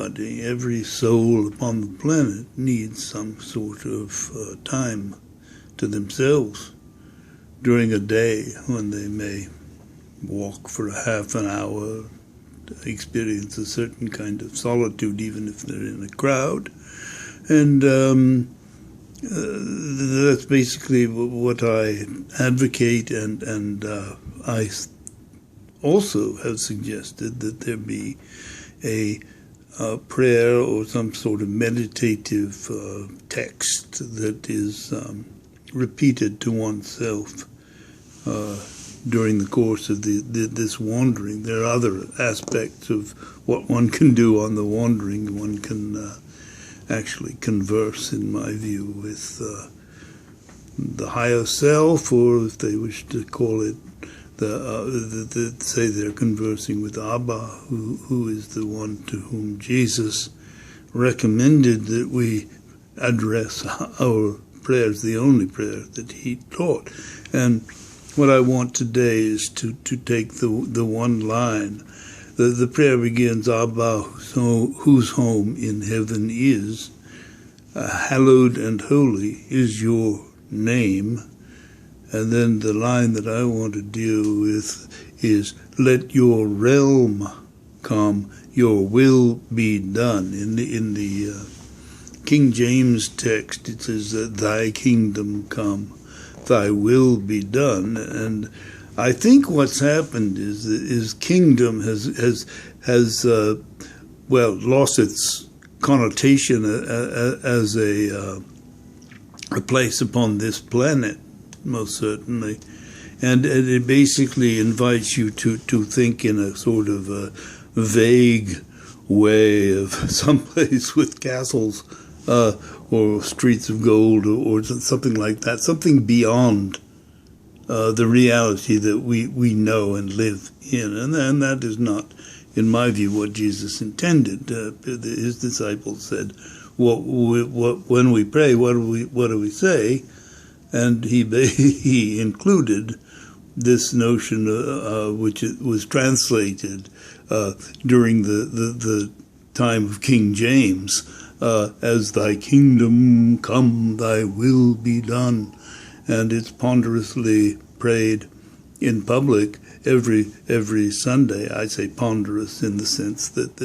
everybody, every soul upon the planet needs some sort of time to themselves during a day when they may walk for a half an hour, experience a certain kind of solitude, even if they're in a crowd. And that's basically what I advocate, and I also have suggested that there be a prayer or some sort of meditative text that is repeated to oneself during the course of this wandering. There are other aspects of what one can do on the wandering. One can actually converse, in my view, with the higher self, or if they wish to call it, say they're conversing with Abba, who is the one to whom Jesus recommended that we address our prayers, the only prayer that he taught. And what I want today is to take the one line. The prayer begins, Abba, whose home in heaven is, hallowed and holy is your name. And then the line that I want to deal with is, let your realm come, your will be done. In the King James text, it says that thy kingdom come, thy will be done. And I think what's happened is kingdom has lost its connotation as a place upon this planet, most certainly, and it basically invites you to think in a sort of a vague way of someplace with castles or streets of gold or something like that, something beyond the reality that we know and live in. And that is not, in my view, what Jesus intended. His disciples said, when we pray, what do we say? And he included this notion, which was translated during the time of King James, as thy kingdom come, thy will be done. And it's ponderously prayed in public every Sunday. I say ponderous in the sense that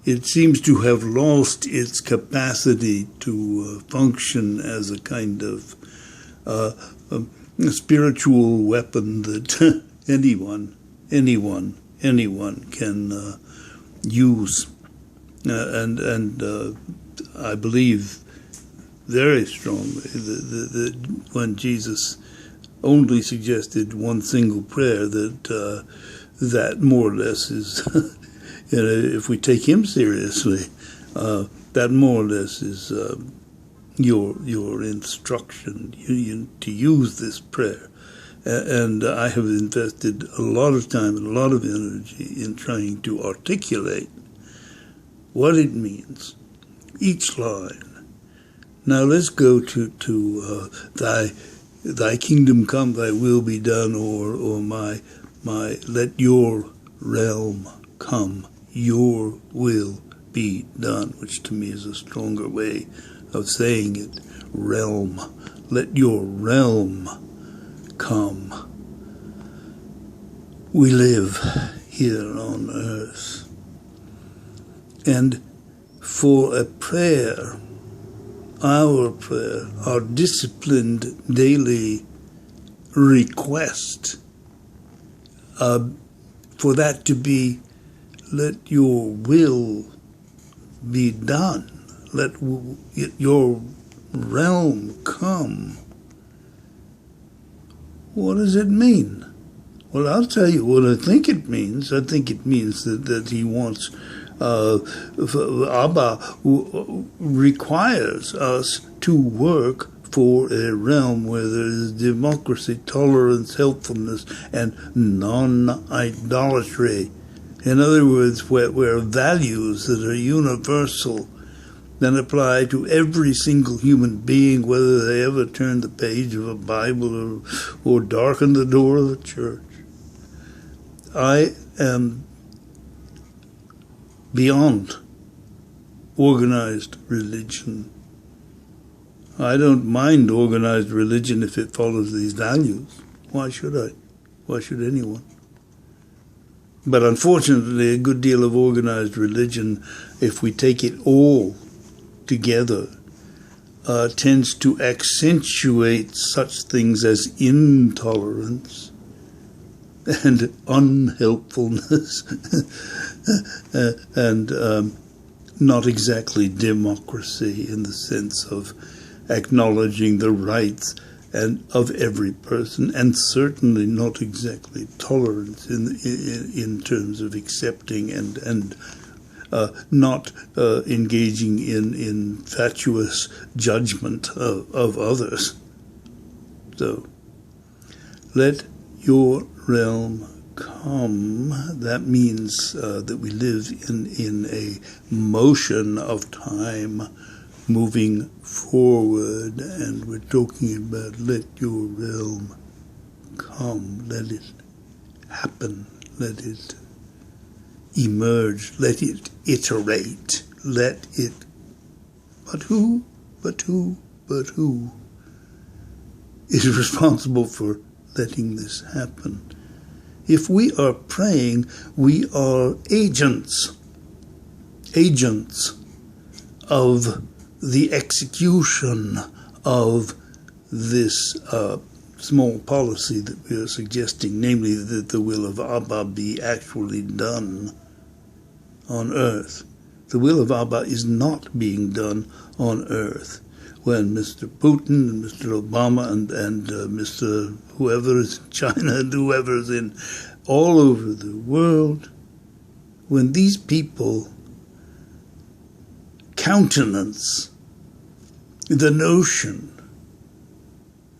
it seems to have lost its capacity to function as a kind of a spiritual weapon that anyone can use. And I believe very strongly that when Jesus only suggested one single prayer, that more or less is, if we take him seriously, that more or less is your instruction to use this prayer. And I have invested a lot of time and a lot of energy in trying to articulate what it means, each line. Now let's go to thy kingdom come, thy will be done, or my let your realm come, your will be done, which to me is a stronger way of saying it. Realm, let your realm come. We live here on earth, and for a prayer, our disciplined daily request, for that to be, let your will be done, let your realm come. What does it mean? Well, I'll tell you what I think it means. I think it means that he wants, Abba requires us to work for a realm where there is democracy, tolerance, helpfulness, and non-idolatry. In other words, where values that are universal then apply to every single human being, whether they ever turn the page of a Bible or darken the door of a church. I am beyond organized religion. I don't mind organized religion if it follows these values. Why should I? Why should anyone? But unfortunately, a good deal of organized religion, if we take it all together, tends to accentuate such things as intolerance and unhelpfulness and not exactly democracy in the sense of acknowledging the rights of every person, and certainly not exactly tolerance in terms of accepting and not engaging in fatuous judgment of others. So, let your realm come. That means that we live in a motion of time moving forward, and we're talking about let your realm come, let it happen, let it emerge, let it iterate, let it... But who is responsible for letting this happen? If we are praying, we are agents of the execution of this small policy that we are suggesting, namely that the will of Abba be actually done on earth. The will of Abba is not being done on earth. When Mr. Putin and Mr. Obama and Mr. whoever is in China and whoever is in all over the world, when these people countenance the notion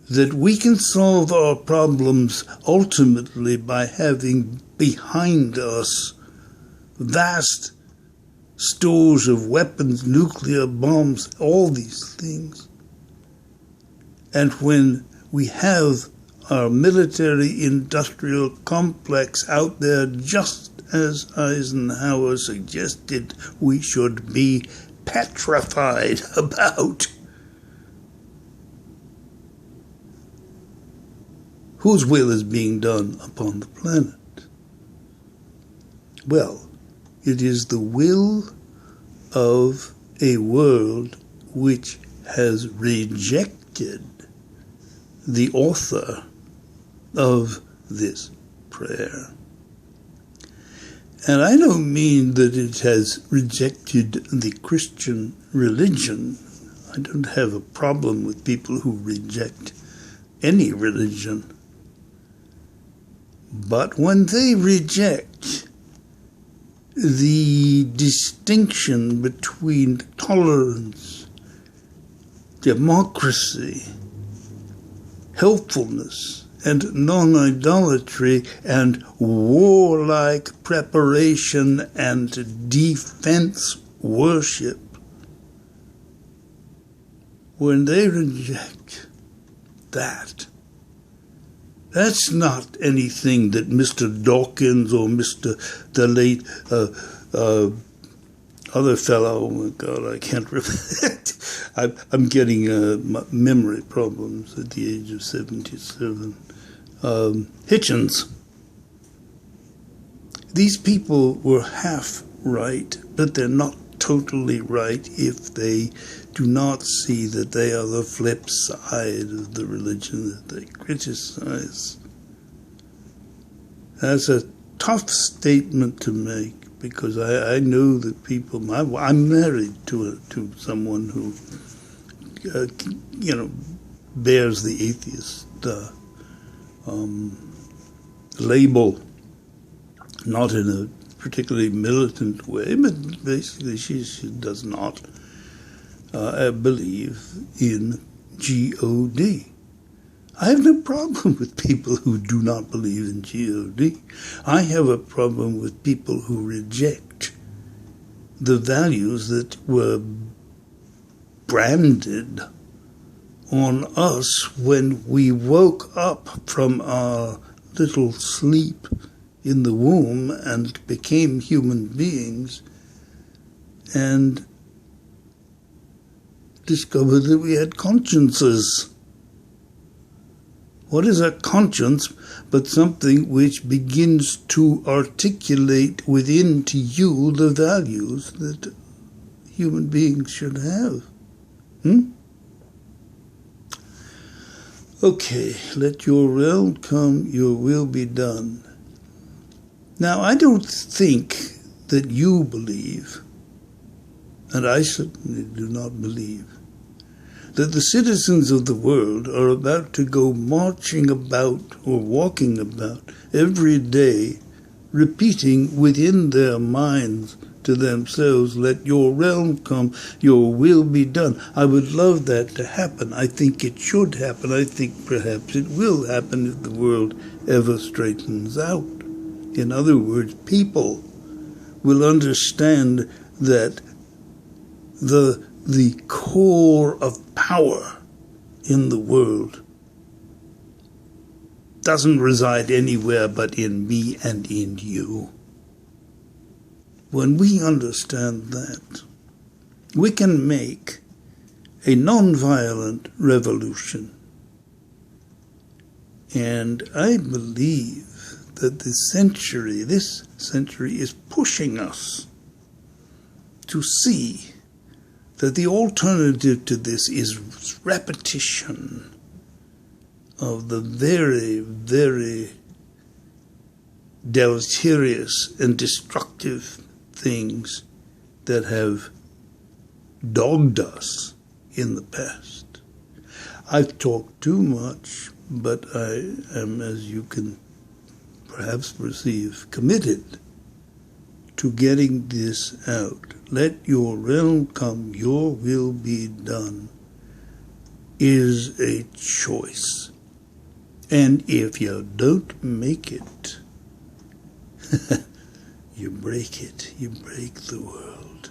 that we can solve our problems ultimately by having behind us vast stores of weapons, nuclear bombs, all these things. And when we have our military-industrial complex out there, just as Eisenhower suggested we should be petrified about, whose will is being done upon the planet? Well, it is the will of a world which has rejected the author of this prayer. And I don't mean that it has rejected the Christian religion. I don't have a problem with people who reject any religion. But when they reject the distinction between tolerance, democracy, helpfulness, and non-idolatry, and warlike preparation and defense worship, when they reject that, that's not anything that Mr. Dawkins or the late other fellow, oh my God, I can't remember. I'm getting memory problems at the age of 77. Hitchens. These people were half right, but they're not totally right if they do not see that they are the flip side of the religion that they criticize. That's a tough statement to make, because I know that people... I'm married to someone who, bears the atheist label, not in a particularly militant way, but basically she does not believe in God. I have no problem with people who do not believe in God. I have a problem with people who reject the values that were branded on us when we woke up from our little sleep in the womb and became human beings, and discovered that we had consciences. What is a conscience but something which begins to articulate within to you the values that human beings should have? Okay, let your realm come, your will be done. Now, I don't think that you believe, and I certainly do not believe, that the citizens of the world are about to go marching about or walking about every day, repeating within their minds to themselves, let your realm come, your will be done. I would love that to happen. I think it should happen. I think perhaps it will happen if the world ever straightens out. In other words, people will understand that the core of power in the world doesn't reside anywhere but in me and in you. When we understand that, we can make a non-violent revolution. And I believe that this century is pushing us to see that the alternative to this is repetition of the very, very deleterious and destructive things that have dogged us in the past. I've talked too much, but I am, as you can perhaps perceive, committed to getting this out. Let your realm come, your will be done, is a choice. And if you don't make it, you break it, you break the world.